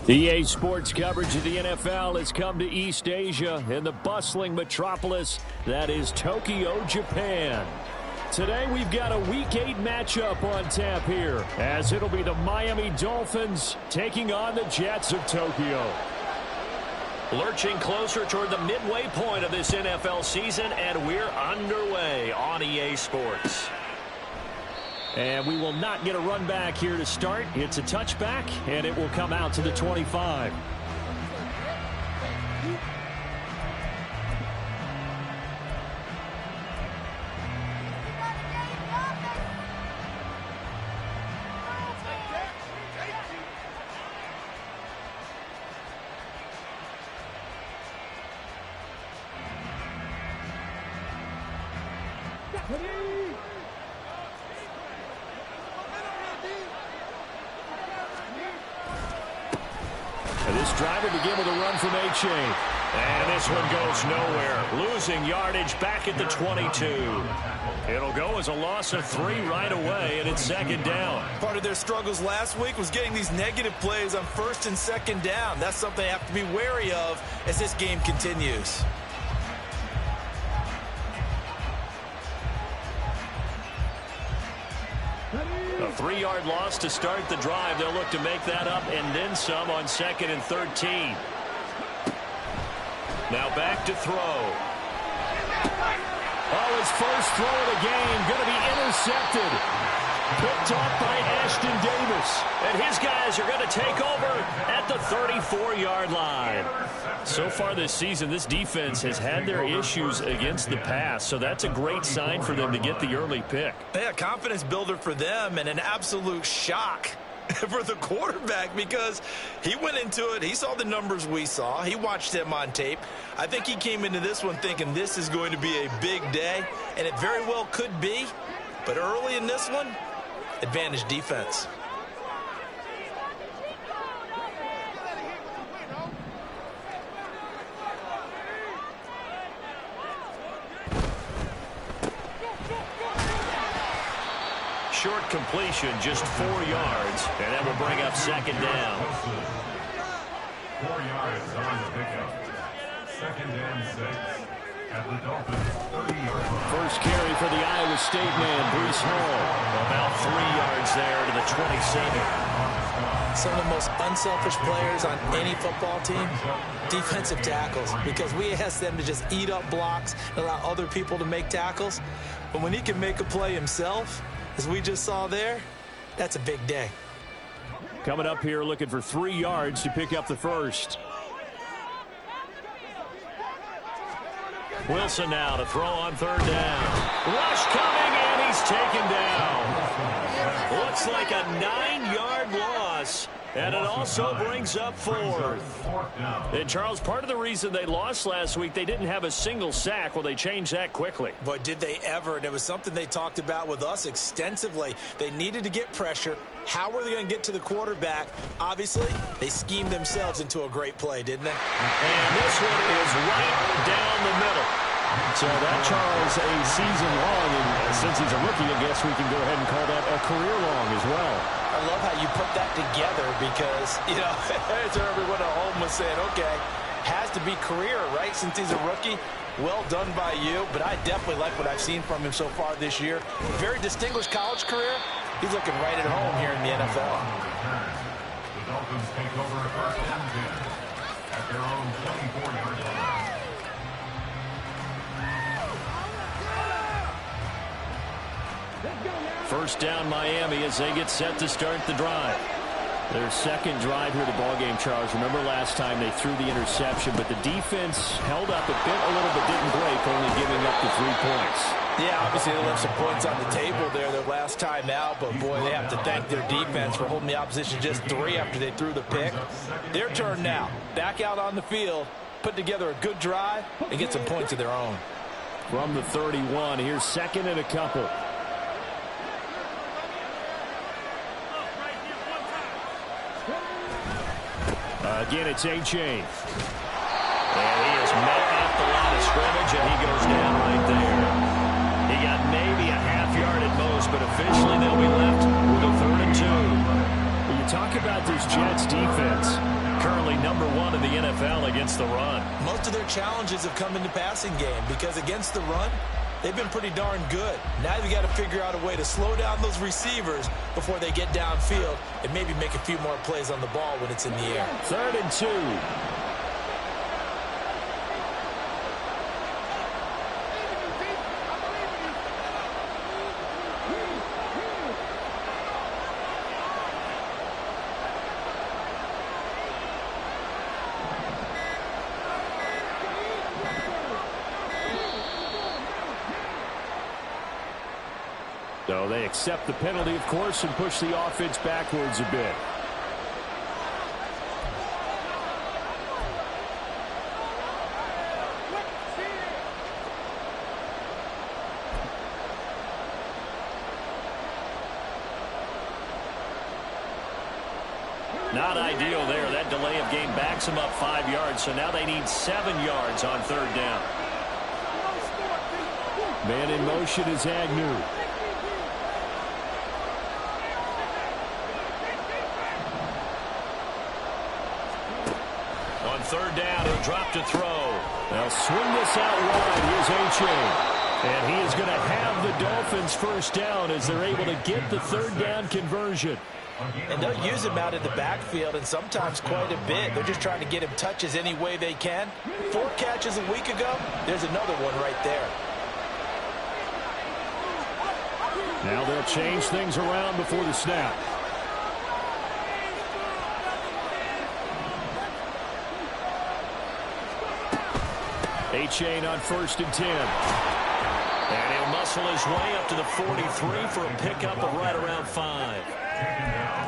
EA Sports coverage of the NFL has come to East Asia in the bustling metropolis that is Tokyo, Japan. Today we've got a Week 8 matchup on tap here, as it'll be the Miami Dolphins taking on the Jets of Tokyo. Lurching closer toward the midway point of this NFL season, and we're underway on EA Sports. And we will not get a run back here to start. It's a touchback, and it will come out to the 25. And this drive will begin with a run from A-Chain. And this one goes nowhere. Losing yardage back at the 22. It'll go as a loss of 3 right away, and it's second down. Part of their struggles last week was getting these negative plays on first and second down. That's something they have to be wary of as this game continues. A 3-yard loss to start the drive. They'll look to make that up and then some on 2nd and 13. Now back to throw. Oh, his first throw of the game going to be intercepted. Picked off by Ashton Davis. And his guys are going to take over at the 34-yard line. So far this season, this defense has had their issues against the pass, so that's a great sign for them to get the early pick. Yeah, confidence builder for them and an absolute shock for the quarterback because he went into it. He saw the numbers we saw. He watched them on tape. I think he came into this one thinking this is going to be a big day, and it very well could be. But early in this one, advantage defense. Short completion, just 4 yards, and that will bring up second down. 4 yards on the pickup. 2nd and 6 at the Dolphins' 30-yard line. First carry for the Iowa State man, Breece Hall. About 3 yards there to the 27. Some of the most unselfish players on any football team, defensive tackles, because we ask them to just eat up blocks and allow other people to make tackles. But when he can make a play himself, as we just saw there, that's a big day. Coming up here looking for 3 yards to pick up the first. Wilson now to throw on 3rd down. Rush coming, and he's taken down. Looks like a 9-yard loss, and it also brings up 4th. And, Charles, part of the reason they lost last week, they didn't have a single sack. Well, they changed that quickly. But did they ever? And it was something they talked about with us extensively. They needed to get pressure. How were they going to get to the quarterback? Obviously, they schemed themselves into a great play, didn't they? And this one is right down the middle. So that, Charles, a season long, and since he's a rookie, I guess we can go ahead and call that a career long as well. I love how you put that together because, you know, as everyone at home was saying, okay, has to be career, right, since he's a rookie. Well done by you, but I definitely like what I've seen from him so far this year. Very distinguished college career. He's looking right at home here in the NFL. The Dolphins take over 1st and 10 at their own 24-yard line. First down, Miami, as they get set to start the drive. Their second drive here, the ballgame, Charles. Remember last time they threw the interception, but the defense held up a bit, a little bit didn't break, only giving up the 3 points. Yeah, obviously they left some points on the table there their last time out, but boy, they have to thank their defense for holding the opposition just 3 after they threw the pick. Their turn now. Back out on the field, put together a good drive, and get some points of their own. From the 31, here's 2nd and a couple. Again, it's A-Chain. And he is met at the line of scrimmage, and he goes down right there. He got maybe a half yard at most, but officially they'll be left with a 3rd and 2. You talk about about this Jets defense? Currently #1 in the NFL against the run. Most of their challenges have come in the passing game because against the run, they've been pretty darn good. Now you got to figure out a way to slow down those receivers before they get downfield and maybe make a few more plays on the ball when it's in the air. 3rd and 2. So they accept the penalty, of course, and push the offense backwards a bit. Not ideal there. That delay of game backs them up 5 yards, so now they need 7 yards on 3rd down. Man in motion is Agnew. On 3rd down, he'll drop to throw. They'll swing this out wide. Here's A-Chain. And he is going to have the Dolphins 1st down as they're able to get the 3rd down conversion. And they'll use him out in the backfield, and sometimes quite a bit. They're just trying to get him touches any way they can. 4 catches a week ago. There's another one right there. Now they'll change things around before the snap. A-Chain on 1st and 10. And he'll muscle his way up to the 43 for a pickup of right around 5.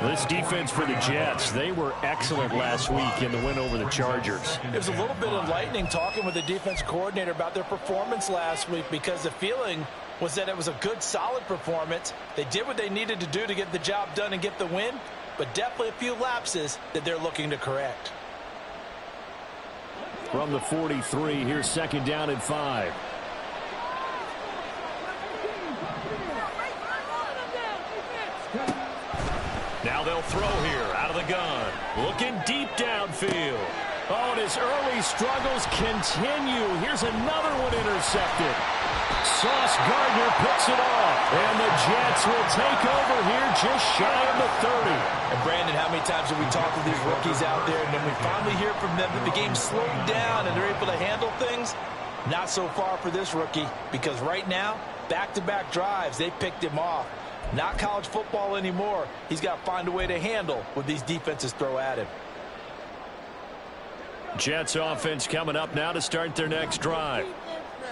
This defense for the Jets, they were excellent last week in the win over the Chargers. It was a little bit enlightening talking with the defense coordinator about their performance last week because the feeling was that it was a good, solid performance. They did what they needed to do to get the job done and get the win, but definitely a few lapses that they're looking to correct. From the 43, here's 2nd down and 5. Now they'll throw here out of the gun. Looking deep downfield. Oh, and his early struggles continue. Here's another one intercepted. Sauce Gardner picks it off. And the Jets will take over here just shy of the 30. And Brandon, how many times have we talked with these rookies out there, and then we finally hear from them that the game's slowed down and they're able to handle things? Not so far for this rookie, because right now, back-to-back drives, they picked him off. Not college football anymore. He's got to find a way to handle what these defenses throw at him. Jets offense coming up now to start their next drive.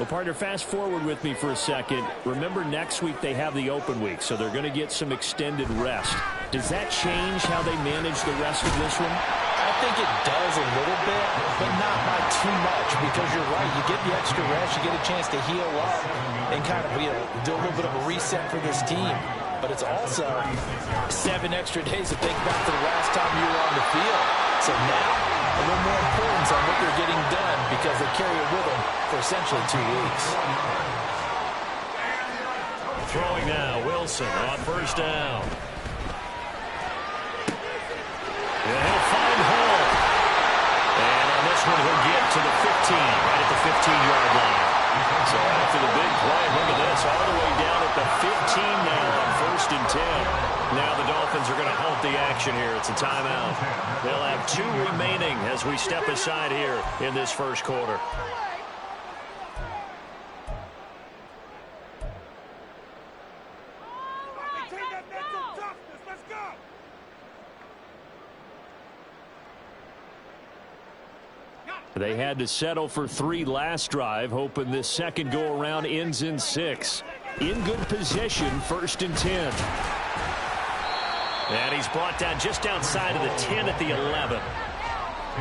Well, partner, fast forward with me for a second. Remember, next week they have the open week, so they're going to get some extended rest. Does that change how they manage the rest of this one? I think it does a little bit, but not by too much, because you're right. You get the extra rest, you get a chance to heal up and kind of do a little bit of a reset for this team. But it's also 7 extra days to think back to the last time you were on the field. So now, a little more importance on what they're getting done because they carry it with them for essentially 2 weeks. Throwing now, Wilson on 1st down. And he'll find Hall. And on this one, he'll get to the 15, right at the 15-yard line. So after the big play, look at this, all the way down at the 15 now on 1st and 10. Now the Dolphins are going to halt the action here. It's a timeout. They'll have 2 remaining as we step aside here in this 1st quarter. They had to settle for 3 last drive, hoping this second go-around ends in 6. In good position, 1st and 10. And he's brought down just outside of the 10 at the 11.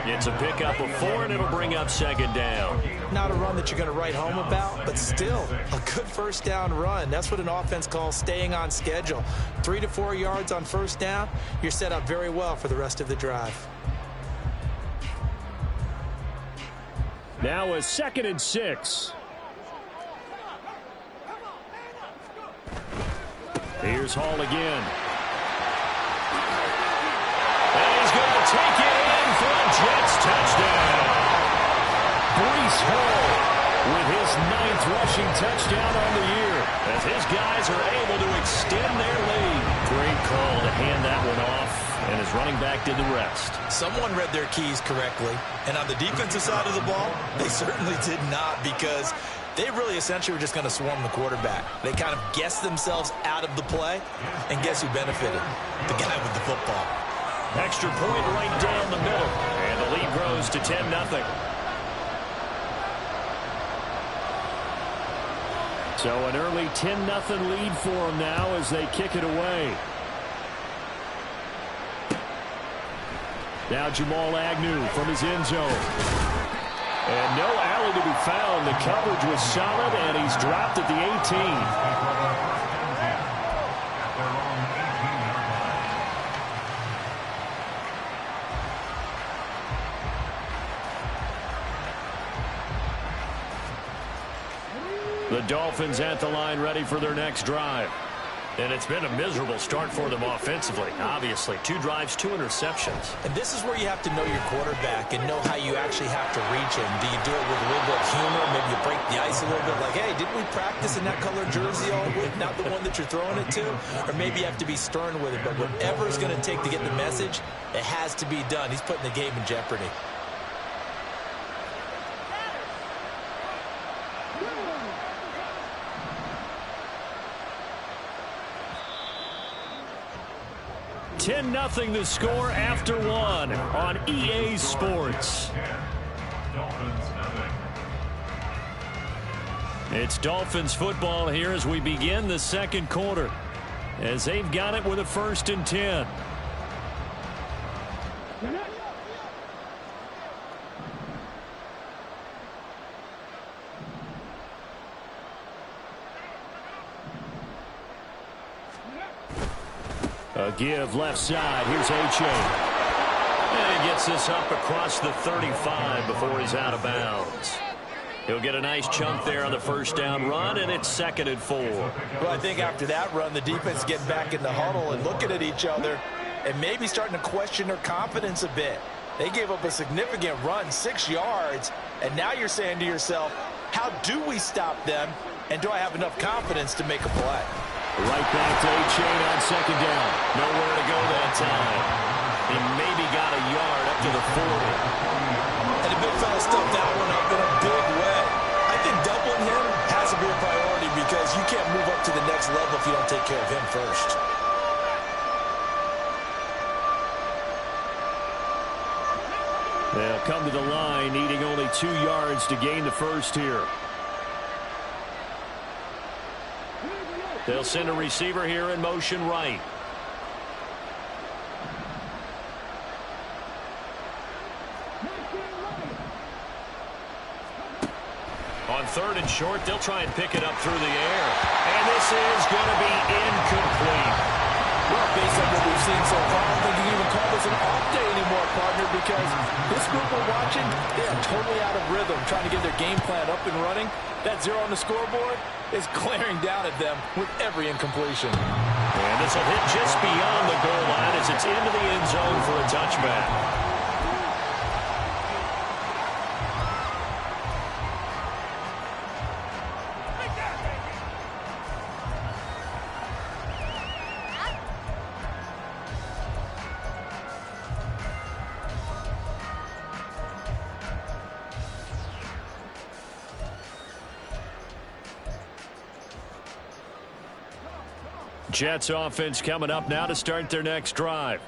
It's a pickup of 4, and it'll bring up 2nd down. Not a run that you're going to write home about, but still a good 1st down run. That's what an offense calls staying on schedule. 3 to 4 yards on 1st down, you're set up very well for the rest of the drive. Now a 2nd and 6. Here's Hall again. And take it in for a Jets touchdown. Breece Hall with his 9th rushing touchdown on the year, as his guys are able to extend their lead. Great call to hand that one off, and his running back did the rest. Someone read their keys correctly, and on the defensive side of the ball, they certainly did not, because they really essentially were just going to swarm the quarterback. They kind of guessed themselves out of the play, and guess who benefited? The guy with the football. Extra point right down the middle, and the lead grows to 10-0. So an early 10-0 lead for them now as they kick it away. Now Jamal Agnew from his end zone. And no alley to be found. The coverage was solid, and he's dropped at the 18. The Dolphins at the line, ready for their next drive. And it's been a miserable start for them offensively, obviously. 2 drives, 2 interceptions. And this is where you have to know your quarterback and know how you actually have to reach him. Do you do it with a little bit of humor? Maybe you break the ice a little bit, like, hey, didn't we practice in that color jersey all week? Not the one that you're throwing it to? Or maybe you have to be stern with it. But whatever it's going to take to get the message, it has to be done. He's putting the game in jeopardy. Nothing the score after 1 on EA Sports. It's Dolphins football here as we begin the second quarter, as they've got it with a 1st and 10. A give left side. Here's H.A. And he gets this up across the 35 before he's out of bounds. He'll get a nice chunk there on the first down run, and it's 2nd and 4. Well, I think after that run, the defense is getting back in the huddle and looking at each other and maybe starting to question their confidence a bit. They gave up a significant run, 6 yards, and now you're saying to yourself, how do we stop them, and do I have enough confidence to make a play? Right back to A-Chain on 2nd down. Nowhere to go that time. He maybe got a yard up to the 40. And the big fella stuffed that one up in a big way. I think doubling him has to be a priority, because you can't move up to the next level if you don't take care of him first. They'll come to the line, needing only 2 yards to gain the first here. They'll send a receiver here in motion right. On 3rd and short, they'll try and pick it up through the air. And this is going to be incomplete. Well, based on what we've seen so far, I don't think you can even call this an off day anymore, partner, because this group we're watching, they are totally out of rhythm, trying to get their game plan up and running. That 0 on the scoreboard is glaring down at them with every incompletion. And this will hit just beyond the goal line as it's into the end zone for a touchback. Jets offense coming up now to start their next drive.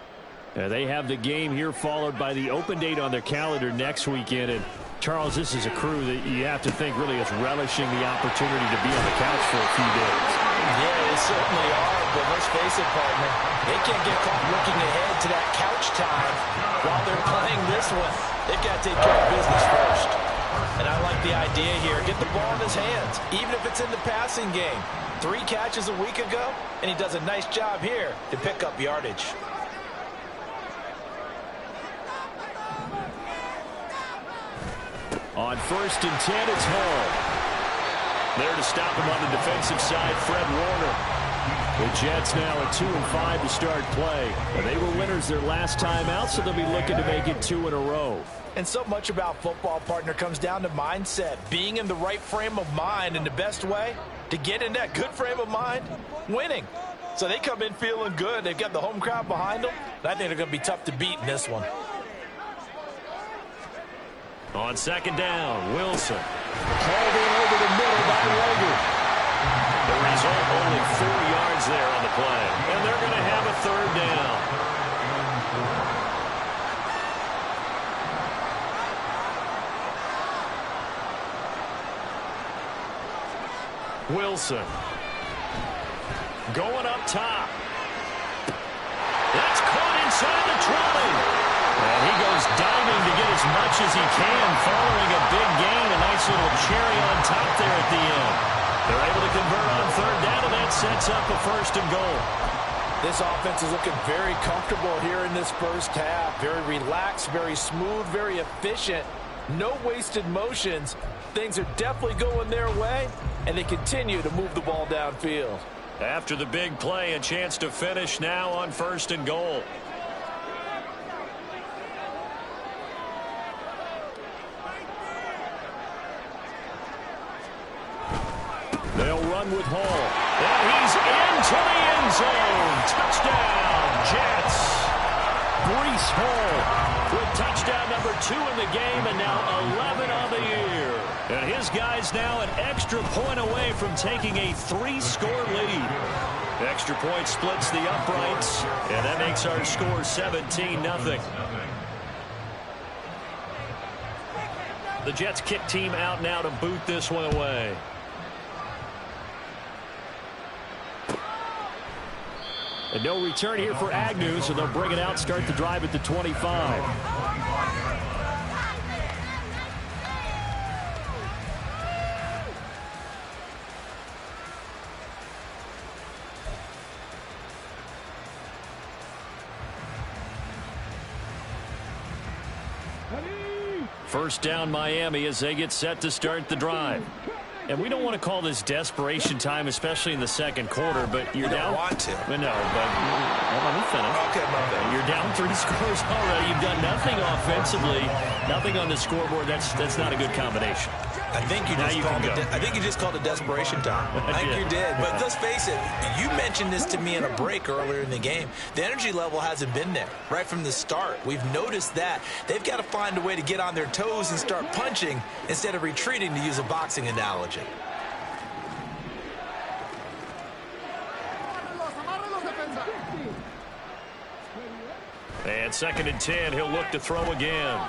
They have the game here followed by the open date on their calendar next weekend. And Charles, this is a crew that you have to think really is relishing the opportunity to be on the couch for a few days. Yeah, they certainly are, but let's face it, partner. They can't get caught looking ahead to that couch time while they're playing this one. They've got to take care of business first. And I like the idea here. Get the ball in his hands, even if it's in the passing game. 3 catches a week ago, and he does a nice job here to pick up yardage. On 1st and 10, it's Hall. There to stop him on the defensive side, Fred Warner. The Jets now at 2-5 to start play. And they were winners their last time out, so they'll be looking to make it 2 in a row. And so much about football, partner, comes down to mindset. Being in the right frame of mind, and the best way to get in that good frame of mind, winning. So they come in feeling good. They've got the home crowd behind them. And I think they're going to be tough to beat in this one. On second down, Wilson. Hauled in over the middle by Rager. The result, only 4 yards there on the play. And they're going to have a third down. Wilson. Going up top. That's caught inside the 20. And he goes diving to get as much as he can following a big gain. A nice little cherry on top there at the end. They're able to convert on third down, and that sets up a 1st and goal. This offense is looking very comfortable here in this first half. Very relaxed, very smooth, very efficient. No wasted motions. Things are definitely going their way, and they continue to move the ball downfield. After the big play, a chance to finish now on 1st and goal. They'll run with Hall. And he's into the end zone. Touchdown, Jets. Breece Hall with touchdown number 2 in the game, and now 11 on the year. And his guy's now an extra point away from taking a 3-score lead. Extra point splits the uprights, and that makes our score 17-0. The Jets kick team out now to boot this one away. And no return here for Agnew, so they'll bring it out, start the drive at the 25. First down, Miami, as they get set to start the drive. And we don't want to call this desperation time, especially in the second quarter, but you're down. You don't want to. No, but let me finish. Okay, my bad. You're down 3 scores already. You've done nothing offensively, nothing on the scoreboard. That's not a good combination. I think you just called it desperation time. I think you did. But let's face it, you mentioned this to me in a break earlier in the game. The energy level hasn't been there right from the start. We've noticed that. They've got to find a way to get on their toes and start punching instead of retreating, to use a boxing analogy. And 2nd and 10, he'll look to throw again.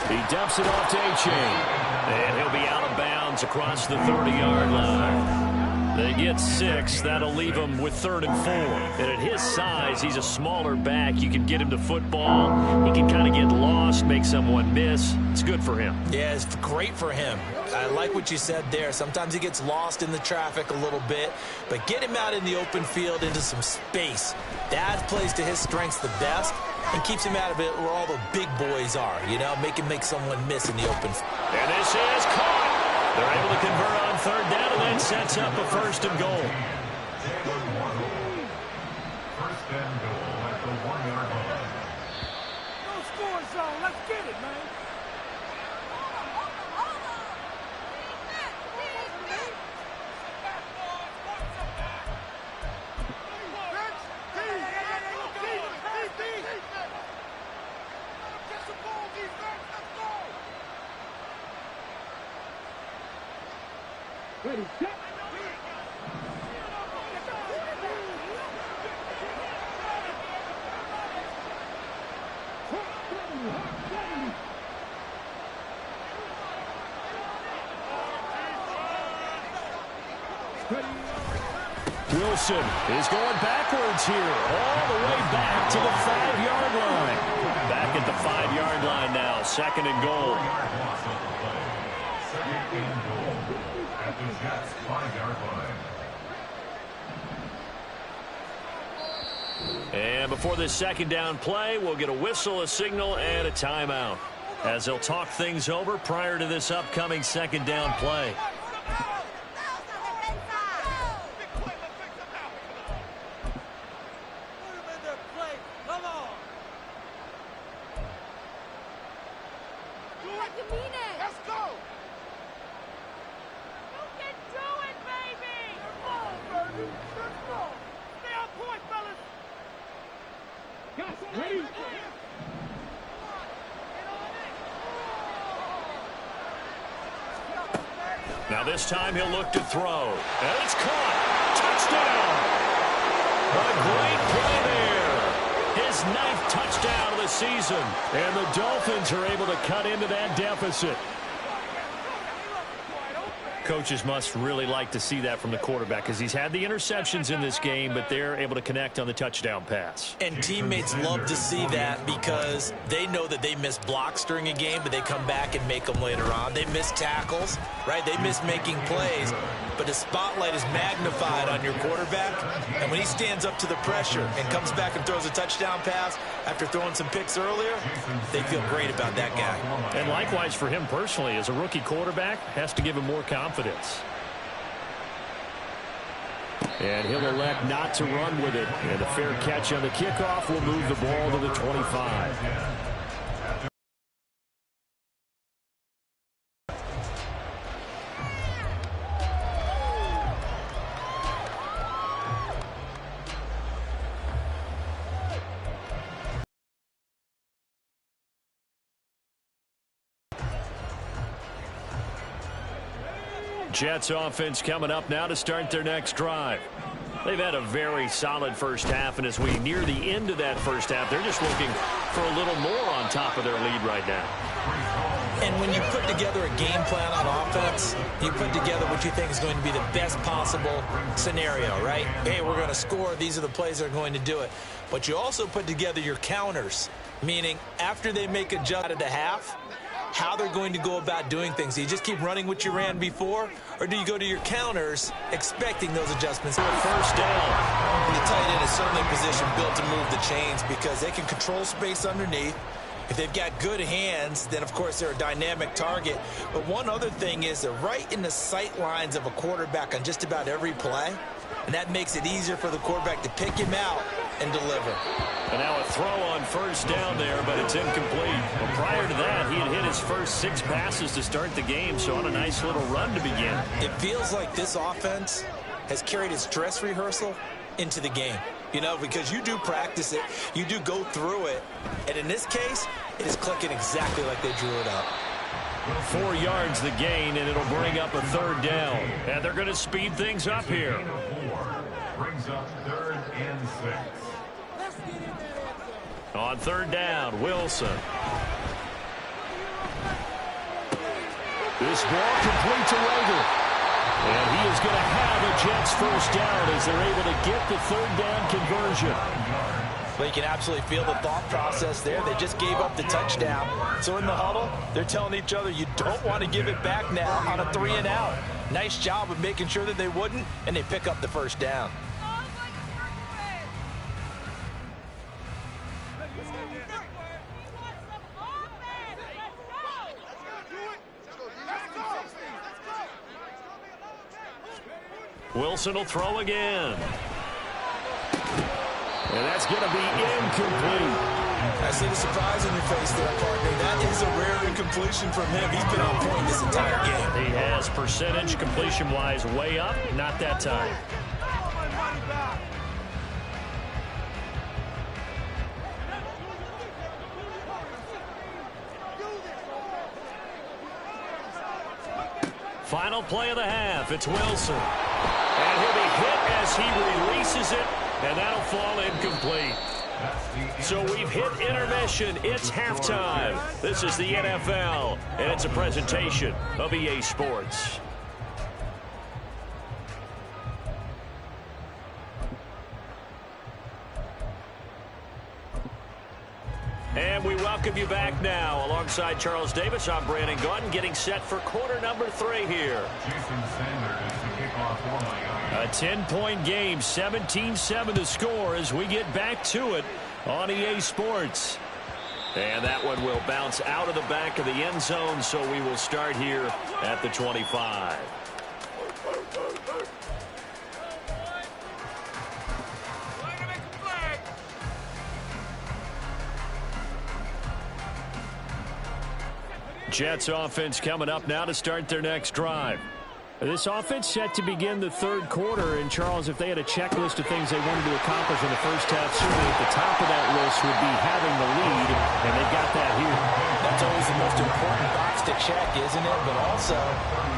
He dumps it off to A-Chain. And he'll be out of bounds across the 30-yard line. They get 6. That'll leave him with 3rd and 4. And at his size, he's a smaller back. You can get him to football. He can kind of get lost, make someone miss. It's good for him. Yeah, it's great for him. I like what you said there. Sometimes he gets lost in the traffic a little bit, but get him out in the open field into some space. That plays to his strengths the best and keeps him out of it where all the big boys are, you know, make someone miss in the open field. And this is caught. They're able to convert on 3rd down, and that sets up a 1st and goal. 1st and goal at the 1-yard line. No score zone. Let's get it, man. Wilson is going backwards here, all the way back to the 5-yard line. Back at the 5-yard line now, 2nd and goal. 2nd and goal at the Jets 5-yard line. And before this 2nd down play, we'll get a whistle, a signal, and a timeout, as they'll talk things over prior to this upcoming 2nd down play. Stay on point, fellas. Ready? Now this time he'll look to throw. And it's caught. Touchdown. A great play there. His 9th touchdown of the season. And the Dolphins are able to cut into that deficit. Coaches must really like to see that from the quarterback because he's had the interceptions in this game, but they're able to connect on the touchdown pass. And teammates love to see that because they know that they miss blocks during a game, but they come back and make them later on. They miss tackles, right? They miss making plays, but the spotlight is magnified on your quarterback. And when he stands up to the pressure and comes back and throws a touchdown pass after throwing some picks earlier, they feel great about that guy. And likewise for him personally, as a rookie quarterback, has to give him more confidence. And he'll elect not to run with it. And a fair catch on the kickoff will move the ball to the 25. Jets offense coming up now to start their next drive. They've had a very solid first half, and as we near the end of that first half, they're just looking for a little more on top of their lead right now. And when you put together a game plan on offense, you put together what you think is going to be the best possible scenario, right? Hey, we're going to score. These are the plays that are going to do it. But you also put together your counters, meaning after they make a jump out of the half, how they're going to go about doing things. Do you just keep running what you ran before, or do you go to your counters expecting those adjustments? First down. The tight end is certainly a position built to move the chains because they can control space underneath. If they've got good hands, then, of course, they're a dynamic target. But one other thing is they're right in the sight lines of a quarterback on just about every play, and that makes it easier for the quarterback to pick him out and deliver. And now a throw on first down there, but it's incomplete. Well, prior to that, he had hit his first 6 passes to start the game, so on a nice little run to begin. It feels like this offense has carried its dress rehearsal into the game. You know, because you do practice it, you do go through it, and in this case, it is clicking exactly like they drew it up. 4 yards the gain, and it'll bring up a third down. And they're going to speed things up here. Brings up 3rd and 6. On third down, Wilson. This ball complete to Rager. And he is going to have a Jets first down as they're able to get the third down conversion. Well, you can absolutely feel the thought process there. They just gave up the touchdown. So in the huddle, they're telling each other, you don't want to give it back now on a 3 and out. Nice job of making sure that they wouldn't, and they pick up the first down. Wilson will throw again. And that's going to be incomplete. I see the surprise on your face there, partner. That is a rare incompletion from him. He's been on point this entire game. He has percentage completion-wise way up. Not that time. Final play of the half. It's Wilson. And he'll be hit as he releases it, and that'll fall incomplete. So we've hit intermission. It's halftime. This is the NFL, and it's a presentation of EA Sports. And we welcome you back now. Alongside Charles Davis, I'm Brandon Gautin, getting set for quarter number 3 here. A 10-point game, 17-7 the score as we get back to it on EA Sports. And that one will bounce out of the back of the end zone, so we will start here at the 25. Jets offense coming up now to start their next drive. This offense set to begin the third quarter. And, Charles, if they had a checklist of things they wanted to accomplish in the first half, certainly at the top of that list would be having the lead, and they got that here. That's always the most important box to check, isn't it? But also,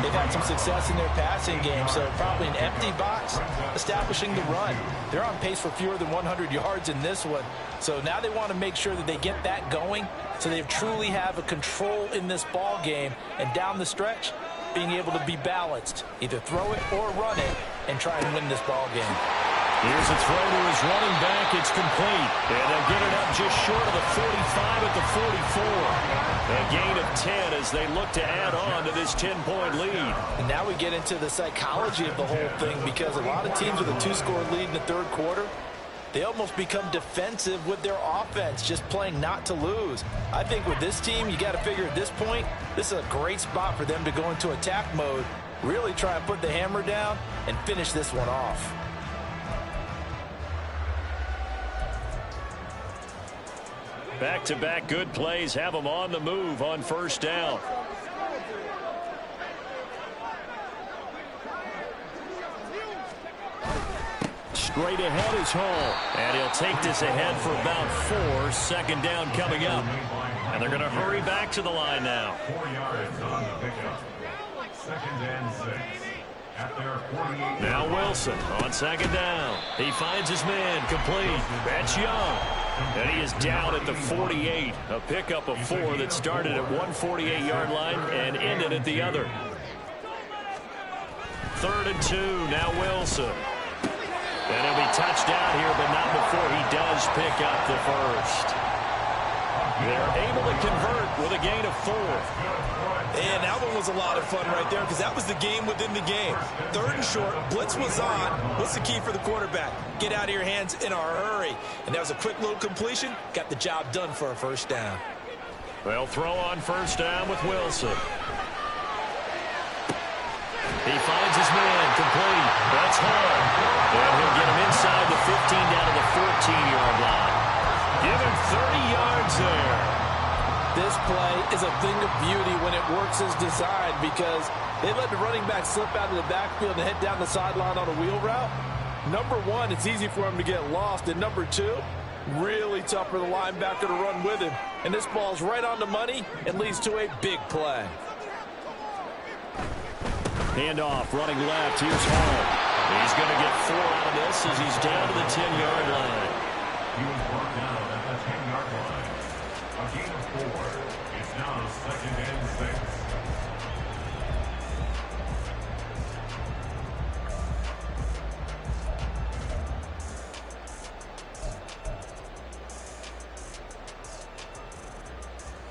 they've had some success in their passing game, so probably an empty box establishing the run. They're on pace for fewer than 100 yards in this one. So now they want to make sure that they get that going so they truly have a control in this ball game, and down the stretch, being able to be balanced, either throw it or run it, and try and win this ball game. Here's a throw to his running back. It's complete. And they'll get it up just short of the 45 at the 44. A gain of 10 as they look to add on to this 10-point lead. And now we get into the psychology of the whole thing, because a lot of teams with a 2-score lead in the third quarter, they almost become defensive with their offense, just playing not to lose. I think with this team, you got to figure at this point, this is a great spot for them to go into attack mode, really try and put the hammer down and finish this one off. Back-to-back good plays have them on the move on first down. Straight ahead is Hall. And he'll take this ahead for about 4. Second down coming up. And they're going to hurry back to the line now. 4 yards on the pickup. Second and 6. At their 48. Now Wilson on second down. He finds his man complete. That's Young. And he is down at the 48. A pickup of 4 that started at 148-yard line and ended at the other. 3rd and 2. Now Wilson. And he'll be touched down here, but not before he does pick up the first. They're able to convert with a gain of 4. And that one was a lot of fun right there, because that was the game within the game. 3rd and short, blitz was on. What's the key for the quarterback? Get out of your hands in a hurry. And that was a quick little completion. Got the job done for a first down. They'll throw on first down with Wilson. He finds his man complete. That's Hall. And he'll get him inside the 15 down to the 14-yard line. Give him 30 yards there. This play is a thing of beauty when it works as designed, because they let the running back slip out of the backfield and head down the sideline on a wheel route. Number one, it's easy for him to get lost. And number two, really tough for the linebacker to run with him. And this ball's right on the money and leads to a big play. Handoff, running left. Here's Hall. He's going to get 4 out of this as he's down to the 10-yard line. He was brought down at the 10-yard line. A gain of 4. It's now 2nd and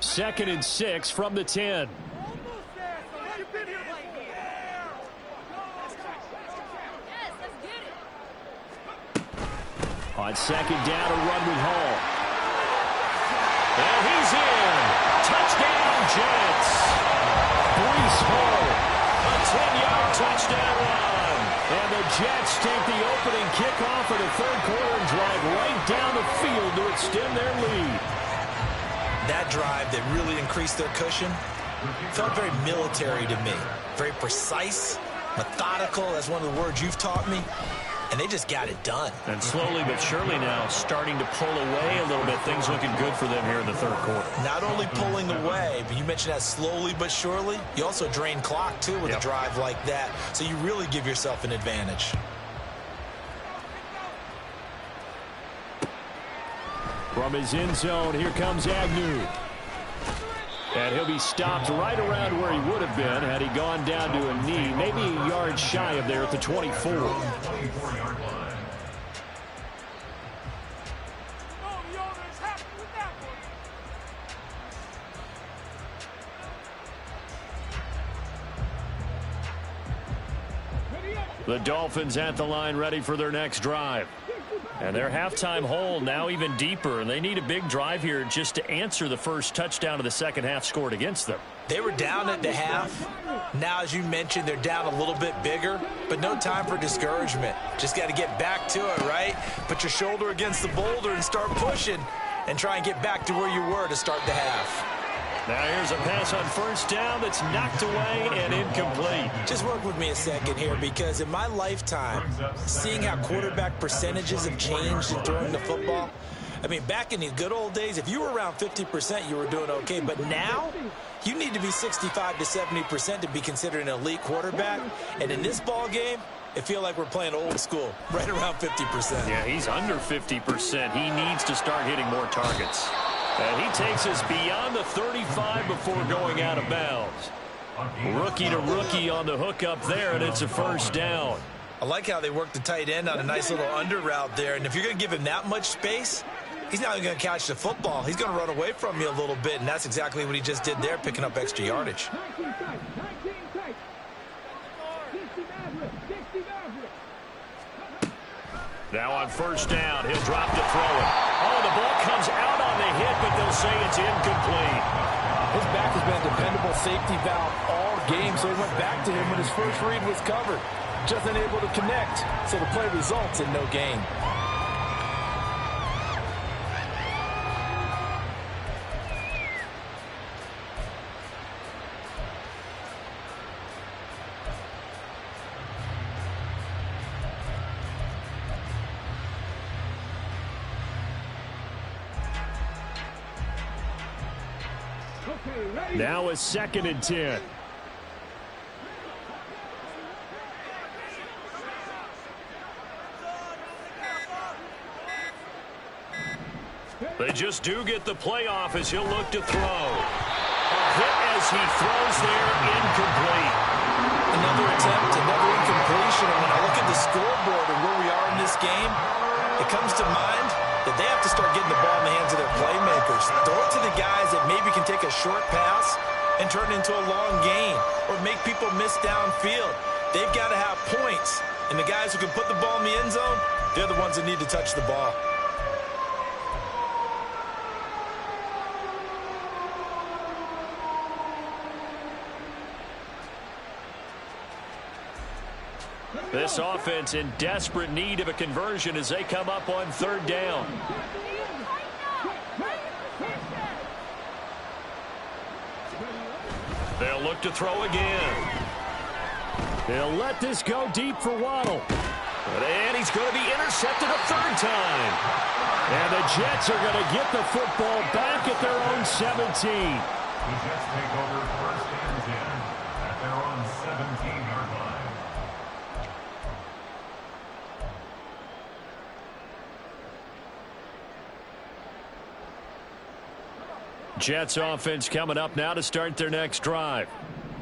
6. Second and 6 from the 10. On second down, a run with Hall. And he's in. Touchdown, Jets. Breece Hall. A 10-yard touchdown run. And the Jets take the opening kickoff of the third quarter and drive right down the field to extend their lead. That drive that really increased their cushion felt very military to me. Very precise, methodical. That's one of the words you've taught me. And they just got it done. And slowly but surely now starting to pull away a little bit. Things looking good for them here in the third quarter. Not only pulling away, but you mentioned that slowly but surely. You also drain clock, too, with a drive like that. So you really give yourself an advantage. From his end zone, here comes Agnew. And he'll be stopped right around where he would have been had he gone down to a knee, maybe a yard shy of there at the 24. The Dolphins at the line ready for their next drive. And their halftime hole now even deeper, and they need a big drive here just to answer the first touchdown of the second half scored against them. They were down at the half. Now, as you mentioned, they're down a little bit bigger, but no time for discouragement. Just got to get back to it, right? Put your shoulder against the boulder and start pushing and try and get back to where you were to start the half. Now here's a pass on first down that's knocked away and incomplete. Just work with me a second here, because in my lifetime, seeing how quarterback percentages have changed in throwing the football, I mean, back in the good old days, if you were around 50%, you were doing okay. But now, you need to be 65 to 70% to be considered an elite quarterback. And in this ball game, I feel like we're playing old school, right around 50%. Yeah, he's under 50%. He needs to start hitting more targets. And he takes us beyond the 35 before going out of bounds. Rookie to rookie on the hook up there, and it's a first down. I like how they work the tight end on a nice little under route there. And if you're going to give him that much space, he's not going to catch the football. He's going to run away from you a little bit, and that's exactly what he just did there, picking up extra yardage. Now on first down, he'll drop to throw it. Oh, the ball comes out on the hit, but they'll say it's incomplete. His back has been a dependable safety valve all game, so he went back to him when his first read was covered. Just unable to connect, so the play results in no gain. Now a 2nd and 10. They just do get the playoff as he'll look to throw. A hit as he throws there, incomplete. Another attempt, another incompletion. And when I look at the scoreboard and where we are in this game, it comes to mind that they have to start getting the ball in the hands of their playmakers. Throw it to the guys that maybe can take a short pass and turn it into a long gain or make people miss downfield. They've got to have points. And the guys who can put the ball in the end zone, they're the ones that need to touch the ball. This offense in desperate need of a conversion as they come up on 3rd down. They'll look to throw again. They'll let this go deep for Waddle. And he's going to be intercepted a 3rd time. And the Jets are going to get the football back at their own 17. The Jets take over 1st and 10 at their own 17-yard line. Jets offense coming up now to start their next drive.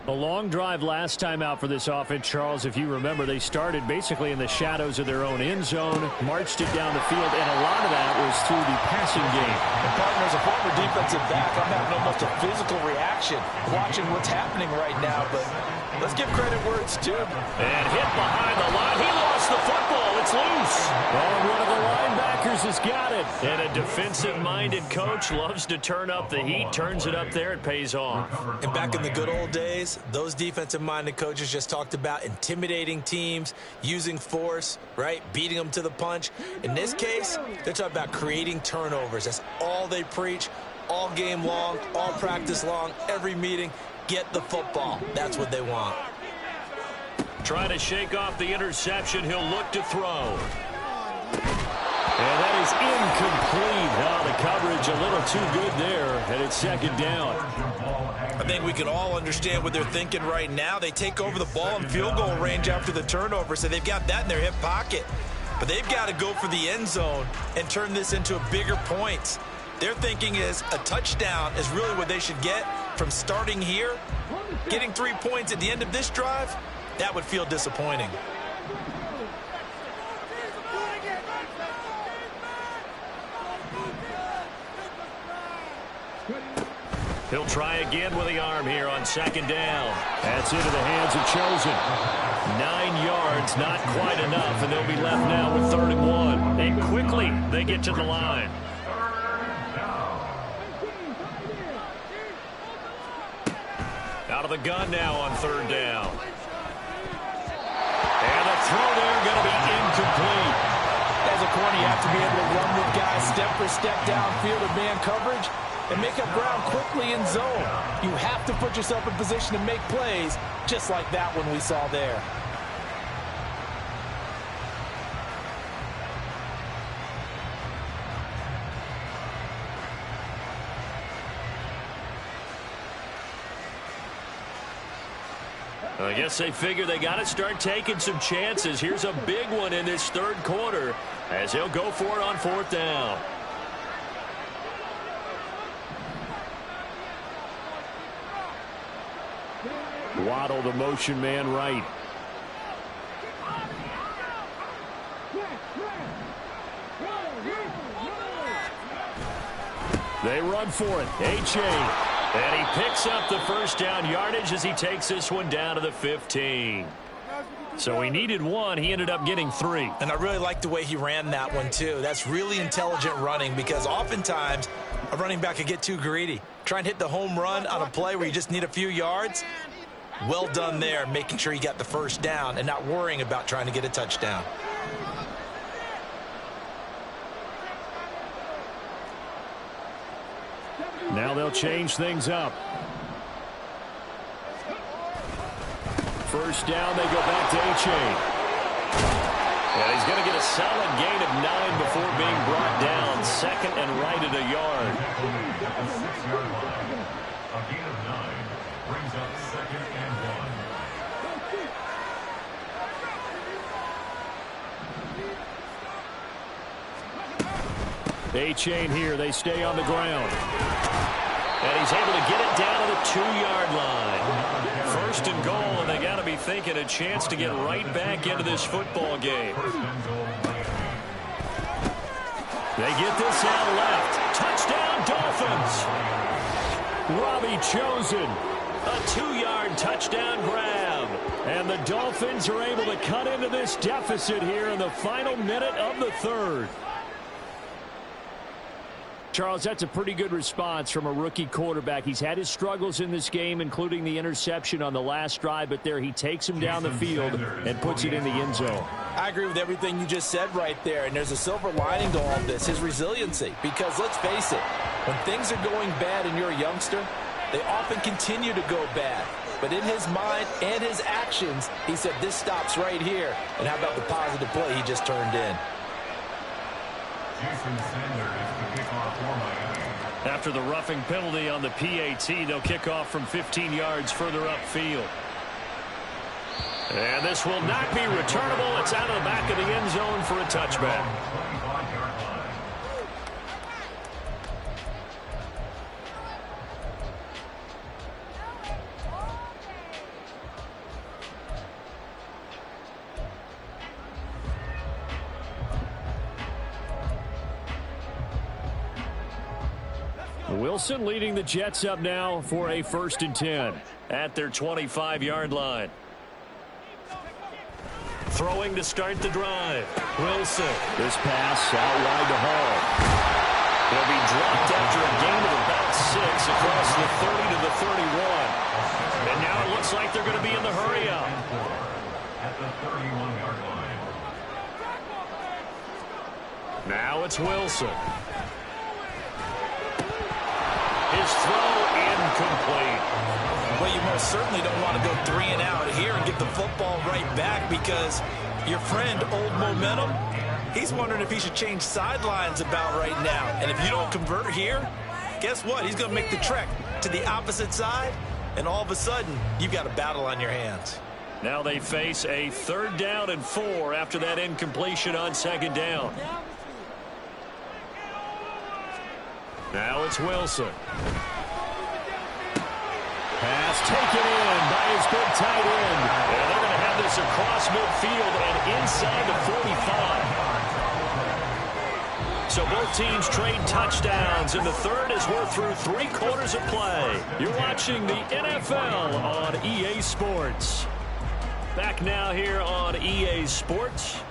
A long drive last time out for this offense, Charles. If you remember, they started basically in the shadows of their own end zone, marched it down the field, and a lot of that was through the passing game. And partner, as a former defensive back, I'm having almost a physical reaction watching what's happening right now. But let's give credit where it's due. And hit behind the line. He lost the football. It's loose. And one of the linebackers has got it. And a defensive-minded coach loves to turn up the heat, turns it up there, it pays off. And back in the good old days, those defensive-minded coaches just talked about intimidating teams, using force, right, beating them to the punch. In this case, they're talking about creating turnovers. That's all they preach all game long, all practice long, every meeting. Get the football. That's what they want. Trying to shake off the interception. He'll look to throw. And that is incomplete. Oh, the coverage a little too good there, and it's 2nd down. I think we can all understand what they're thinking right now. They take over the ball in field goal range after the turnover, so they've got that in their hip pocket. But they've got to go for the end zone and turn this into a bigger points. Their thinking is a touchdown is really what they should get from starting here. Getting 3 points at the end of this drive, that would feel disappointing. He'll try again with the arm here on 2nd down. That's into the hands of Chosen. 9 yards, not quite enough, and they'll be left now with 3rd and 1. And quickly, they get to the line. Out of the gun now on 3rd down. And the throw there going to be incomplete. As a corner, you have to be able to run with guys step for step downfield of man coverage. and make up ground quickly in zone. You have to put yourself in position to make plays, just like that one we saw there. I guess they figure they got to start taking some chances. Here's a big one in this third quarter as he'll go for it on fourth down. Waddle, the motion man, right. They run for it. A-Chain. And he picks up the first down yardage as he takes this one down to the 15. So he needed one. He ended up getting 3. And I really like the way he ran that one, too. That's really intelligent running because oftentimes a running back could get too greedy. Try and hit the home run on a play where you just need a few yards. Well done there, making sure he got the first down and not worrying about trying to get a touchdown. Now they'll change things up. First down, they go back to A-Chain. And he's going to get a solid gain of 9 before being brought down. Second and right at a yard. At the 6-yard line, a gain of 9 brings up second and 1. A-Chain here. They stay on the ground. And he's able to get it down to the 2-yard line. First and goal, and they got to be thinking a chance to get right back into this football game. They get this out left. Touchdown, Dolphins. Robbie Chosen. A 2-yard touchdown grab. And the Dolphins are able to cut into this deficit here in the final minute of the third. Charles, that's a pretty good response from a rookie quarterback. He's had his struggles in this game, including the interception on the last drive, but there he takes him down the field and puts it in the end zone. I agree with everything you just said right there, and there's a silver lining to all this, his resiliency. Because let's face it, when things are going bad and you're a youngster, they often continue to go bad. But in his mind and his actions, he said, this stops right here. And how about the positive play he just turned in? After the roughing penalty on the PAT, they'll kick off from 15 yards further upfield. And this will not be returnable. It's out of the back of the end zone for a touchback. Wilson leading the Jets up now for a 1st and 10 at their 25-yard line. Throwing to start the drive. Wilson. This pass out wide to Hall. He'll be dropped after a gain of about 6 across the 30 to the 31. And now it looks like they're going to be in the hurry up. At the 31-yard line. Now it's Wilson. His throw incomplete. Well, you most certainly don't want to go 3 and out here and get the football right back because your friend, Old Momentum, he's wondering if he should change sidelines about right now. And if you don't convert here, guess what? He's going to make the trek to the opposite side, and all of a sudden, you've got a battle on your hands. Now they face a 3rd down and 4 after that incompletion on 2nd down. Now it's Wilson. Pass taken in by his big tight end. And they're going to have this across midfield and inside the 45. So both teams trade touchdowns, and the third as we're through 3 quarters of play. You're watching the NFL on EA Sports. Back now here on EA Sports.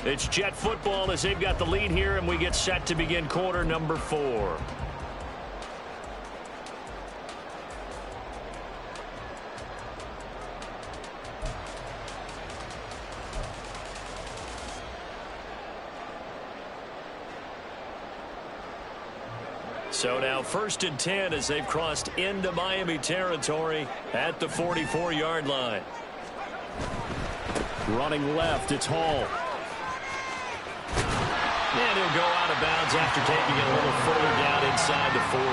It's Jet football as they've got the lead here, and we get set to begin quarter number 4. So now 1st and 10 as they've crossed into Miami territory at the 44-yard line. Running left, it's Hall. And he'll go out of bounds after taking it a little further down inside the 40.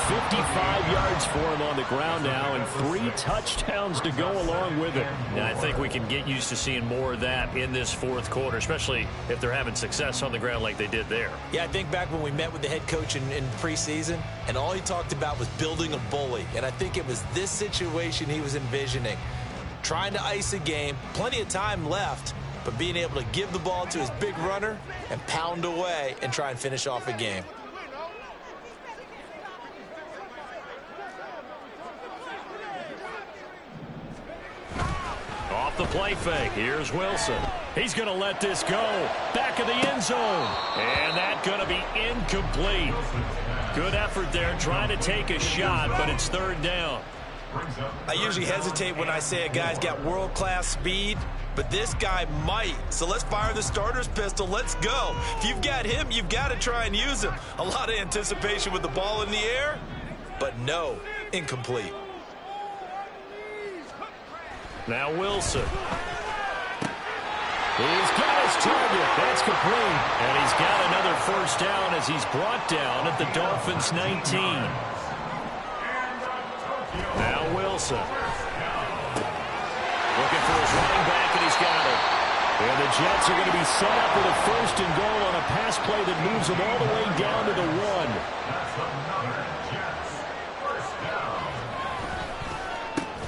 55 yards for him on the ground now, and 3 touchdowns to go along with it. And I think we can get used to seeing more of that in this 4th quarter, especially if they're having success on the ground like they did there. Yeah, I think back when we met with the head coach in preseason, and all he talked about was building a bully. And I think it was this situation he was envisioning. Trying to ice a game, plenty of time left, but being able to give the ball to his big runner and pound away and try and finish off a game. Off the play fake, here's Wilson. He's going to let this go. Back of the end zone. And that's going to be incomplete. Good effort there, trying to take a shot, but it's 3rd down. I usually hesitate when I say a guy's got world-class speed, but this guy might. So let's fire the starter's pistol. Let's go. If you've got him, you've got to try and use him. A lot of anticipation with the ball in the air, but no, incomplete. Now Wilson. He's got his target. That's complete. And he's got another 1st down as he's brought down at the Dolphins' 19. Now Wilson. Looking for his running back, and he's got it. And the Jets are going to be set up with a 1st and goal on a pass play that moves them all the way down to the 1.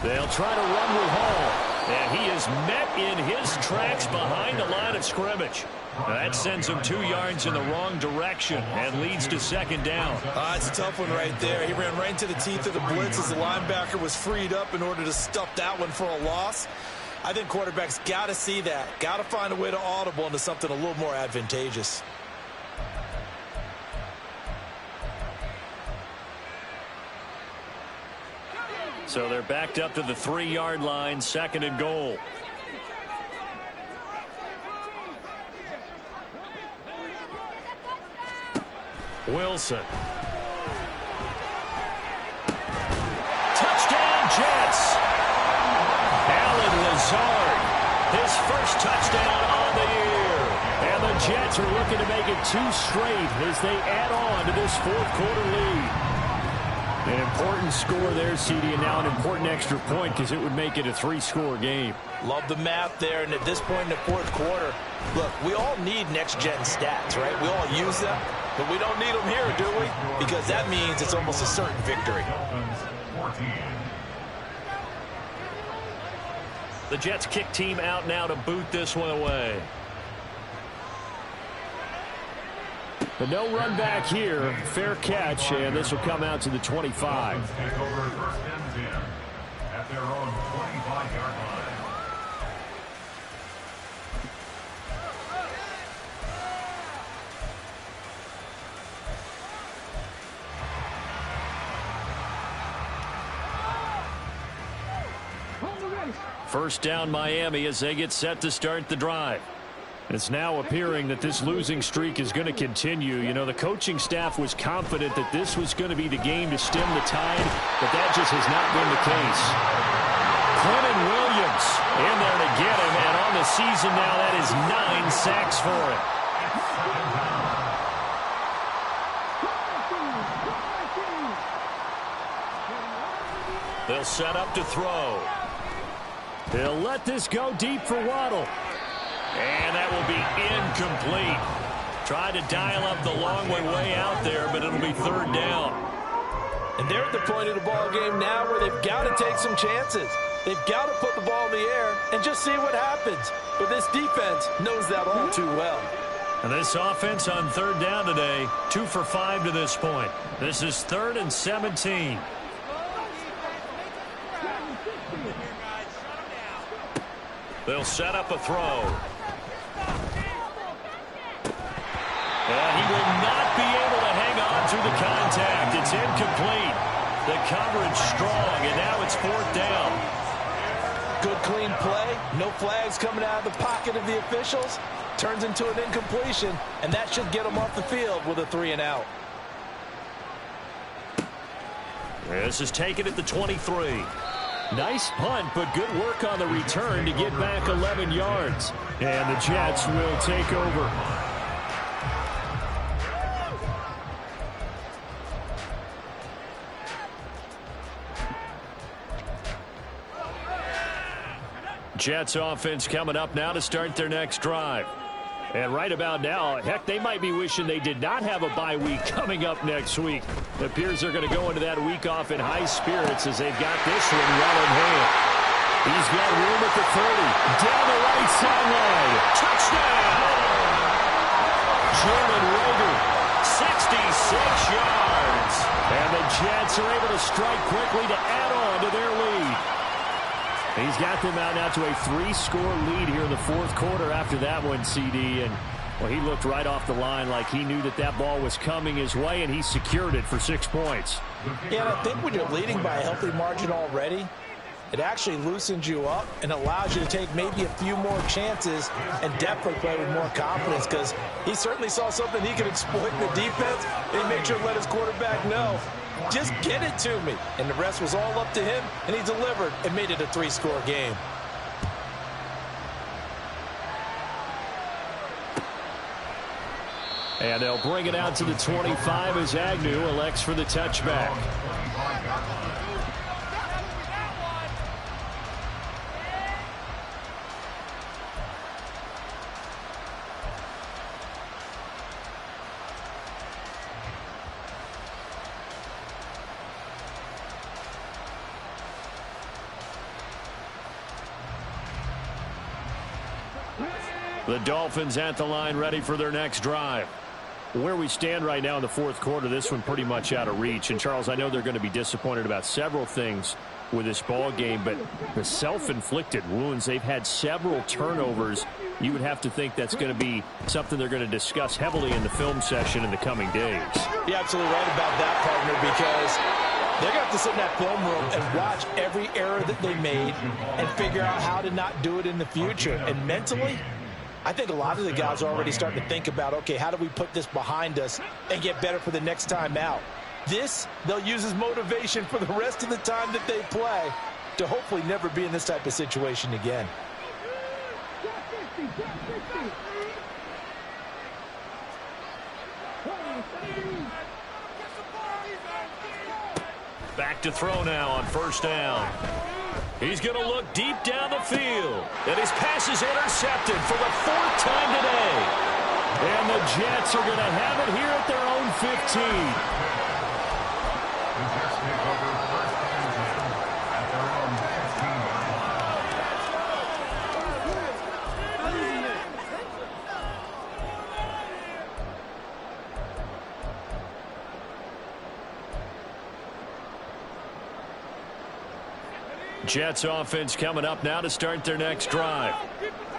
They'll try to run with Hall. And he is met in his tracks behind the line of scrimmage. That sends him 2 yards in the wrong direction and leads to 2nd down. It's a tough one right there. He ran right into the teeth of the blitz as the linebacker was freed up in order to stuff that one for a loss. I think quarterbacks got to see that. Got to find a way to audible into something a little more advantageous. So they're backed up to the 3-yard line, 2nd and goal. Wilson. Touchdown, Jets. Allen Lazard, his 1st touchdown on the year. And the Jets are looking to make it 2 straight as they add on to this 4th quarter lead. An important score there, CD, and now an important extra point because it would make it a 3-score game. Love the math there, and at this point in the 4th quarter, look, we all need next-gen stats, right? We all use them, but we don't need them here, do we? Because that means it's almost a certain victory. The Jets kick team out now to boot this one away. But no run back here. Fair catch, and this will come out to the 25. Take over 1st and 10 at their own 25-yard line. First down Miami as they get set to start the drive. It's now appearing that this losing streak is going to continue. You know, the coaching staff was confident that this was going to be the game to stem the tide, but that just has not been the case. Clinton Williams in there to get him, and on the season now that is 9 sacks for him. They'll set up to throw. They'll let this go deep for Waddle. And that will be incomplete. Tried to dial up the long way out there, but it'll be 3rd down. And they're at the point of the ball game now where they've got to take some chances. They've got to put the ball in the air and just see what happens. But this defense knows that all too well. And this offense on 3rd down today, 2 for 5 to this point. This is 3rd and 17. They'll set up a throw. And he will not be able to hang on through the contact. It's incomplete. The coverage strong, and now it's 4th down. Good clean play. No flags coming out of the pocket of the officials. Turns into an incompletion, and that should get them off the field with a 3-and-out. This is taken at the 23. Nice punt, but good work on the return to get back 11 yards. And the Jets will take over. Jets offense coming up now to start their next drive. And right about now, heck, they might be wishing they did not have a bye week coming up next week. It appears they're going to go into that week off in high spirits as they've got this one well in hand. He's got room at the 30. Down the right sideline. Touchdown! Jalen Reagor, 66 yards. And the Jets are able to strike quickly to add on to their lead. He's got them out now to a 3-score lead here in the fourth quarter after that one, CD. And, well, he looked right off the line like he knew that that ball was coming his way, and he secured it for 6 points. Yeah, and I think when you're leading by a healthy margin already, it actually loosens you up and allows you to take maybe a few more chances and definitely play with more confidence, because he certainly saw something he could exploit in the defense, and he made sure to let his quarterback know, just get it to me. And the rest was all up to him, and he delivered and made it a 3-score game. And they'll bring it out to the 25 as Agnew elects for the touchback. The Dolphins at the line, ready for their next drive. Where we stand right now in the fourth quarter, this one pretty much out of reach. And, Charles, I know they're going to be disappointed about several things with this ball game, but the self-inflicted wounds, they've had several turnovers. You would have to think that's going to be something they're going to discuss heavily in the film session in the coming days. You're absolutely right about that, partner, because they're going to have to sit in that film room and watch every error that they made and figure out how to not do it in the future. And mentally, I think a lot of the guys are already starting to think about, okay, how do we put this behind us and get better for the next time out? This, they'll use as motivation for the rest of the time that they play to hopefully never be in this type of situation again. Back to throw now on first down. He's going to look deep down the field. And his pass is intercepted for the 4th time today. And the Jets are going to have it here at their own 15. The Jets take over first and 10 at their own 15. Jets offense coming up now to start their next drive.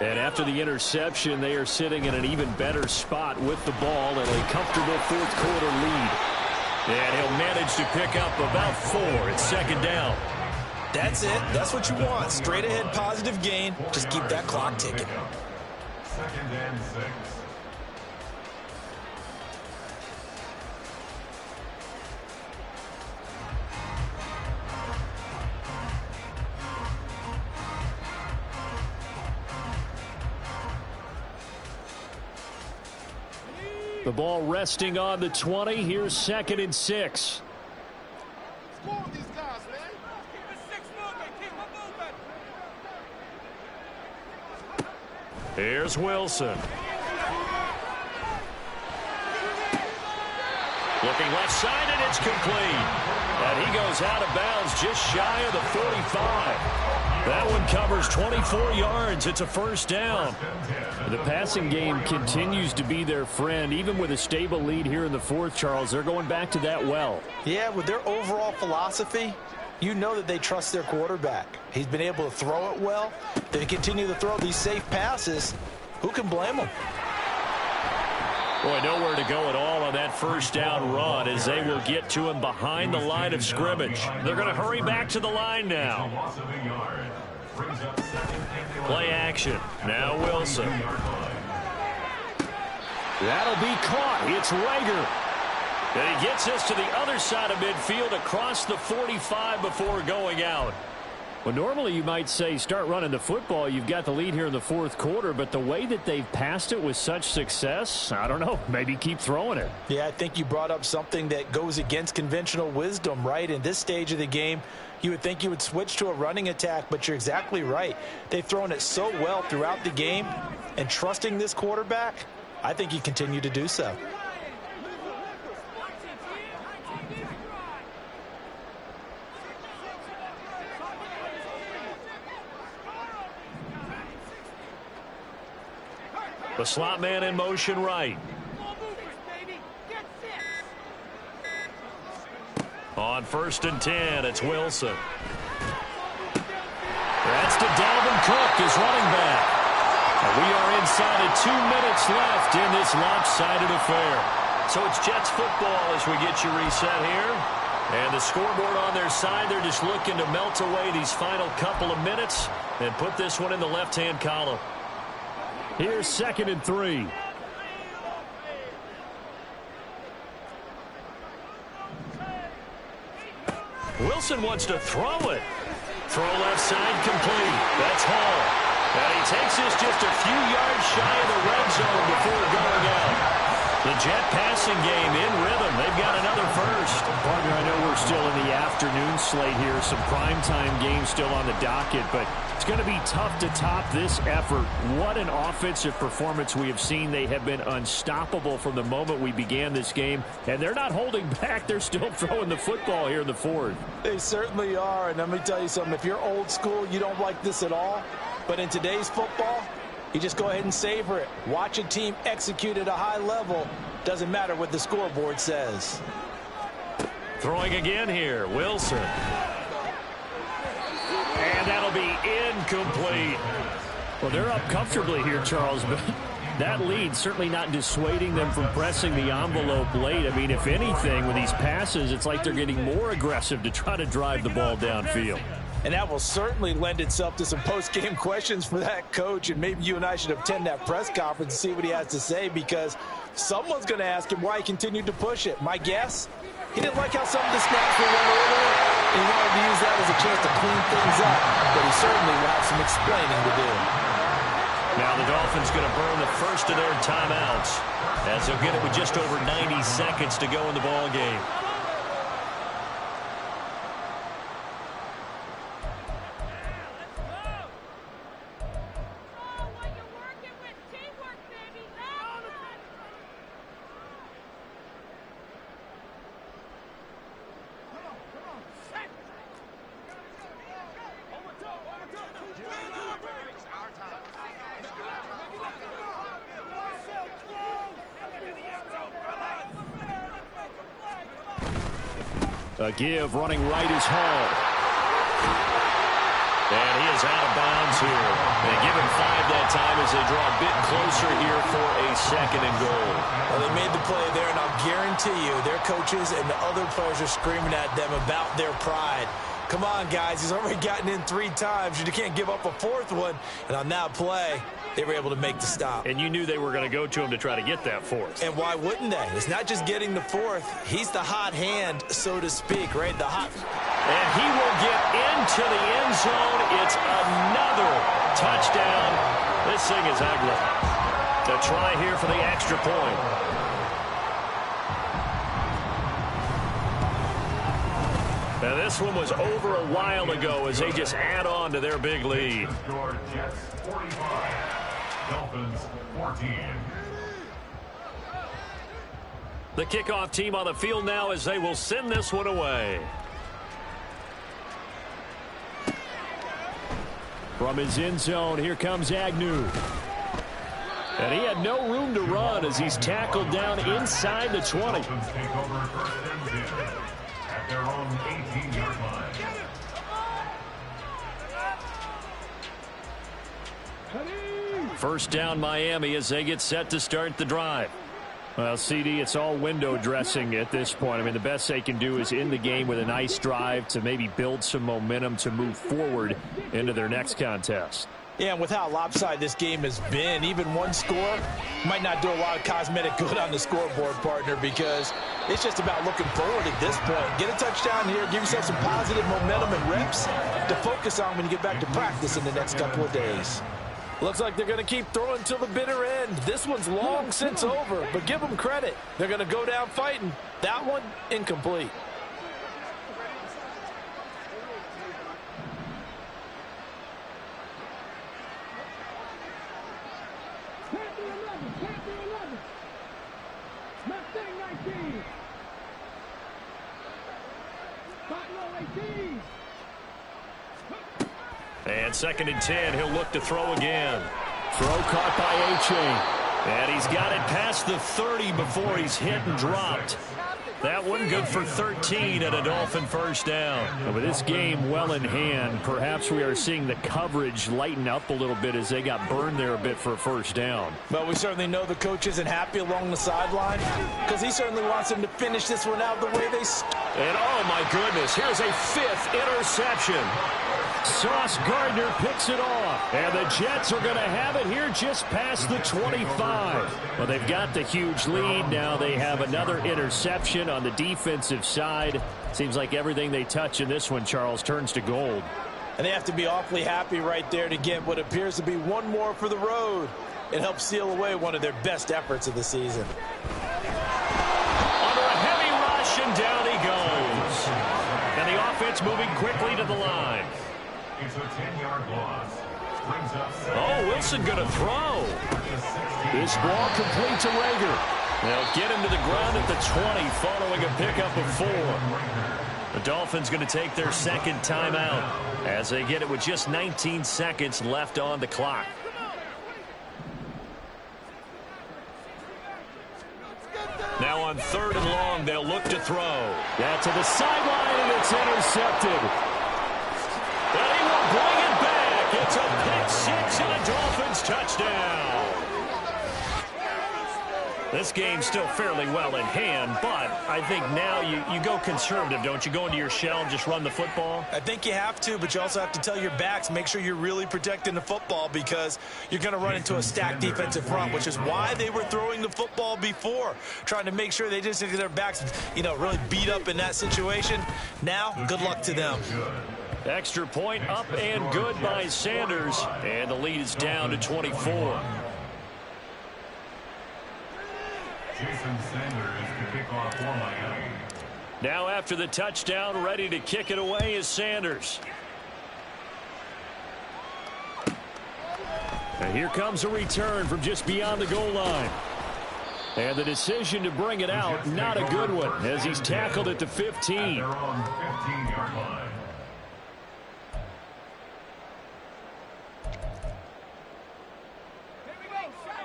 And after the interception, they are sitting in an even better spot with the ball and a comfortable fourth quarter lead. And he'll manage to pick up about 4 at second down. That's it. That's what you want. Straight ahead positive gain. Just keep that clock ticking. 2nd and 6. The ball resting on the 20. Here's 2nd and 6. Score these guys, man. Keep the 6 moving. Keep them moving. Here's Wilson. Looking left side, and it's complete. And he goes out of bounds just shy of the 45. That one covers 24 yards. It's a first down. The passing game continues to be their friend. Even with a stable lead here in the fourth, Charles, they're going back to that well. Yeah, with their overall philosophy, you know that they trust their quarterback. He's been able to throw it well. They continue to throw these safe passes. Who can blame them? Boy, nowhere to go at all on that first down run as they will get to him behind the line of scrimmage. They're going to hurry back to the line now. Play action. Now Wilson. That'll be caught. It's Reagor. And he gets us to the other side of midfield across the 45 before going out. Well, normally you might say start running the football. You've got the lead here in the fourth quarter, but the way that they've passed it with such success, I don't know, maybe keep throwing it. Yeah, I think you brought up something that goes against conventional wisdom, right? In this stage of the game, you would think you would switch to a running attack, but you're exactly right. They've thrown it so well throughout the game, and trusting this quarterback, I think you continue to do so. The slot man in motion right. On 1st and 10, it's Wilson. That's to Dalvin Cook, his running back. And we are inside of 2 minutes left in this lopsided affair. So it's Jets football as we get you reset here. And the scoreboard on their side, they're just looking to melt away these final couple of minutes and put this one in the left-hand column. Here's 2nd and 3. Wilson wants to throw it. Throw left side complete. That's Hall. And he takes this just a few yards shy of the red zone before going out. The Jet passing game in rhythm. They've got another first. Partner, I know we're still in the afternoon slate here. Some primetime games still on the docket, but it's going to be tough to top this effort. What an offensive performance we have seen. They have been unstoppable from the moment we began this game, and they're not holding back. They're still throwing the football here in the fourth. They certainly are, and let me tell you something. If you're old school, you don't like this at all. But in today's football, you just go ahead and savor it. Watch a team execute at a high level. Doesn't matter what the scoreboard says. Throwing again here, Wilson. And that'll be incomplete. Well, they're up comfortably here, Charles, but that lead certainly not dissuading them from pressing the envelope late. I mean, if anything, with these passes, it's like they're getting more aggressive to try to drive the ball downfield. And that will certainly lend itself to some post-game questions for that coach. And maybe you and I should attend that press conference and see what he has to say, because someone's going to ask him why he continued to push it. My guess, he didn't like how some of the snaps were run earlier, and he wanted to use that as a chance to clean things up. But he certainly will have some explaining to do. Now the Dolphins going to burn the first of their timeouts as they'll get it with just over 90 seconds to go in the ball game. A give running right is Hall. And he is out of bounds here. They give him 5 that time as they draw a bit closer here for a 2nd and goal. Well, they made the play there, and I'll guarantee you their coaches and the other players are screaming at them about their pride. Come on, guys. He's already gotten in 3 times. You can't give up a 4th one. And on that play, they were able to make the stop. And you knew they were going to go to him to try to get that 4th. And why wouldn't they? It's not just getting the 4th. He's the hot hand, so to speak, right? The hot. And he will get into the end zone. It's another touchdown. This thing is ugly. The try here for the extra point. Now this one was over a while ago as they just add on to their big lead. Score Jets 45, Dolphins 14. The kickoff team on the field now as they will send this one away. From his end zone, here comes Agnew. And he had no room to run as he's tackled down inside the 20. Dolphins take over 1st and 10 at their own 18-yard line. First down Miami as they get set to start the drive. Well, CD, it's all window dressing at this point. I mean, the best they can do is end the game with a nice drive to maybe build some momentum to move forward into their next contest. Yeah, and with how lopsided this game has been, even one score might not do a lot of cosmetic good on the scoreboard, partner, because it's just about looking forward at this point. Get a touchdown here, give yourself some positive momentum and reps to focus on when you get back to practice in the next couple of days. Looks like they're going to keep throwing till the bitter end. This one's long since over, but give them credit. They're going to go down fighting. That one, incomplete. And 2nd and 10, he'll look to throw again. Throw caught by A-Chain. And he's got it past the 30 before he's hit and dropped. That one good for 13 and a Dolphin first down. And with this game well in hand, perhaps we are seeing the coverage lighten up a little bit as they got burned there a bit for a first down. But we certainly know the coach isn't happy along the sideline because he certainly wants them to finish this one out the way they... And oh my goodness, here's a 5th interception. Sauce Gardner picks it off. And the Jets are going to have it here just past the 25. Well, they've got the huge lead. Now they have another interception on the defensive side. Seems like everything they touch in this one, Charles, turns to gold. And they have to be awfully happy right there to get what appears to be one more for the road. It helps seal away one of their best efforts of the season. Under a heavy rush, and down he goes. And the offense moving quickly to the line. It's a 10-yard loss. Oh, Wilson going to throw. This ball complete to Rager. They'll get him to the ground at the 20 following a pickup of 4. The Dolphins going to take their 2nd timeout as they get it with just 19 seconds left on the clock. Now on 3rd and long, they'll look to throw. Yeah, to the sideline, and it's intercepted. And he will bring it back. It's a pick 6 and a Dolphins touchdown. This game's still fairly well in hand, but I think now you go conservative, don't you? Go into your shell and just run the football? I think you have to, but you also have to tell your backs, make sure you're really protecting the football because you're going to run into a stacked defensive front, which is why they were throwing the football before, trying to make sure they didn't get their backs, really beat up in that situation. Now, good luck to them. Extra point up and good by Sanders, and the lead is down to 24. Jason Sanders to kick off for Miami. Now after the touchdown, ready to kick it away is Sanders. And here comes a return from just beyond the goal line. And the decision to bring it out, not a good one, as he's tackled at the 15. They're on the 15-yard line.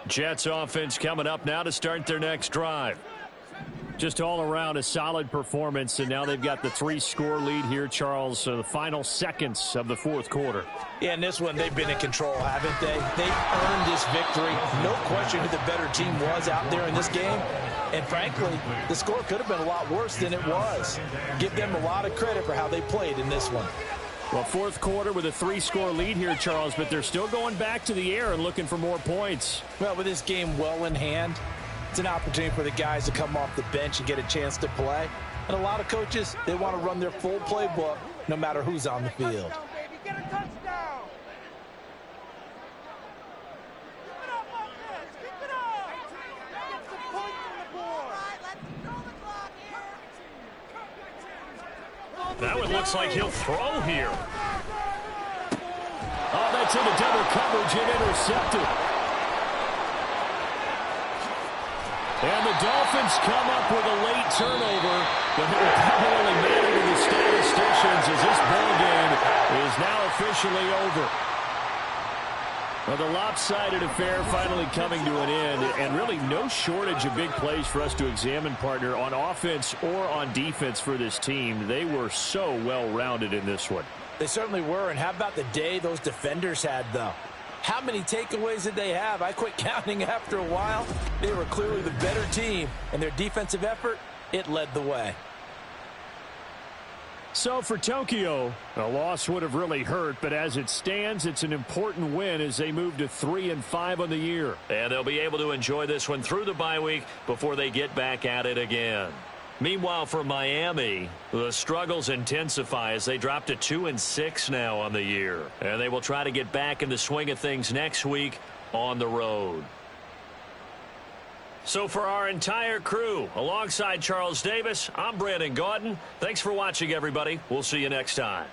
Jets offense coming up now to start their next drive. Just all around a solid performance, and now they've got the 3-score lead here, Charles. So the final seconds of the 4th quarter. Yeah, in this one, they've been in control, haven't they? They've earned this victory. No question who the better team was out there in this game. And frankly, the score could have been a lot worse than it was. Give them a lot of credit for how they played in this one. Well, 4th quarter with a 3-score lead here, Charles, but they're still going back to the air and looking for more points. Well, with this game well in hand, it's an opportunity for the guys to come off the bench and get a chance to play. And a lot of coaches, they want to run their full playbook no matter who's on the field. That one looks like he'll throw here. Oh, that's into double coverage and intercepted. And the Dolphins come up with a late turnover, but it will probably matter to the statisticians as this ball game is now officially over. Well, the lopsided affair finally coming to an end, and really no shortage of big plays for us to examine, partner, on offense or on defense for this team. They were so well-rounded in this one. They certainly were, and how about the day those defenders had, though? How many takeaways did they have? I quit counting after a while. They were clearly the better team, and their defensive effort, it led the way. So for Tokyo, a loss would have really hurt, but as it stands, it's an important win as they move to 3-5 on the year. And they'll be able to enjoy this one through the bye week before they get back at it again. Meanwhile, for Miami, the struggles intensify as they drop to 2-6 now on the year. And they will try to get back in the swing of things next week on the road. So for our entire crew, alongside Charles Davis, I'm Brandon Gaudin. Thanks for watching, everybody. We'll see you next time.